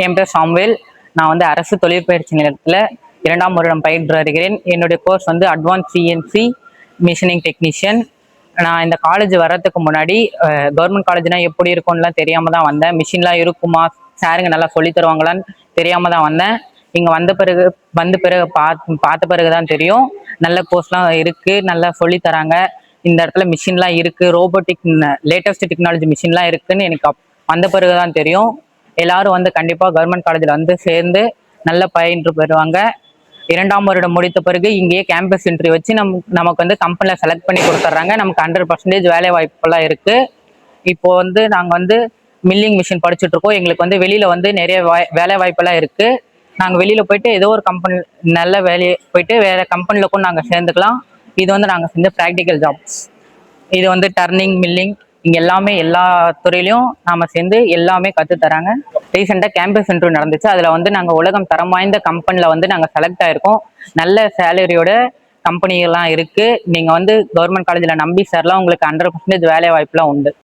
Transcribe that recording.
என் பேர் சாம்வேல். நான் வந்து அரசு தொழிற்பயிற்சி நிலையத்தில் 2ஆம் வருடம் பயின்று வருகிறேன். என்னுடைய கோர்ஸ் வந்து அட்வான்ஸ் சிஎன்சி மிஷினிங் டெக்னீஷியன். நான் இந்த காலேஜ் வர்றதுக்கு முன்னாடி கவர்மெண்ட் காலேஜ்னா எப்படி இருக்கும்லாம் தெரியாமல் தான் வந்தேன். மிஷின்லாம் இருக்குமா, சாருங்க நல்லா சொல்லி தருவாங்களான்னு தெரியாமல் தான் வந்தேன். இங்கே வந்த பிறகு பார்த்த பிறகு தான் தெரியும், நல்ல கோர்ஸ்லாம் இருக்குது, நல்லா சொல்லி தராங்க. இந்த இடத்துல மிஷின்லாம் இருக்குது, ரோபோட்டிக் லேட்டஸ்ட் டெக்னாலஜி மிஷின்லாம் இருக்குதுன்னு எனக்கு வந்த பிறகு தான் தெரியும். எல்லாரும் வந்து கண்டிப்பாக கவர்மெண்ட் காலேஜில் வந்து சேர்ந்து நல்ல பயின்று பெறுவாங்க. 2ஆம் வருடம் முடித்த பிறகு இங்கேயே கேம்பஸ் இன்டர்வியூ வச்சு நமக்கு வந்து கம்பெனியில் செலக்ட் பண்ணி கொடுத்துட்றாங்க. நமக்கு 100% வேலை வாய்ப்புலாம் இருக்குது. இப்போ வந்து நாங்கள் வந்து மில்லிங் மிஷின் படிச்சுட்டு இருக்கோம். எங்களுக்கு வந்து வெளியில் வந்து நிறைய வேலை வாய்ப்பெல்லாம் இருக்குது. நாங்கள் வெளியில் போயிட்டு ஏதோ ஒரு கம்பெனி நல்ல வேலையை போயிட்டு வேறு கம்பெனியில் கூட நாங்கள் சேர்ந்துக்கலாம். இது வந்து நாங்கள் செஞ்ச ப்ராக்டிக்கல் ஜாப்ஸ். இது வந்து டர்னிங், மில்லிங், இங்கே எல்லாமே எல்லா துறையிலையும் நாம் சேர்ந்து எல்லாமே கற்றுத்தராங்க. ரீசெண்டாக கேம்பஸ் இன்டர்வியூ நடந்துச்சு. அதில் வந்து நாங்கள் உலகம் தரம் வாய்ந்த கம்பெனியில் வந்து நாங்கள் செலக்ட் ஆகிருக்கோம். நல்ல சேலரியோட கம்பெனிகள்லாம் இருக்குது. நீங்கள் வந்து கவர்மெண்ட் காலேஜில் நம்பி சேரலாம். உங்களுக்கு 100% வேலை வாய்ப்புலாம் உண்டு.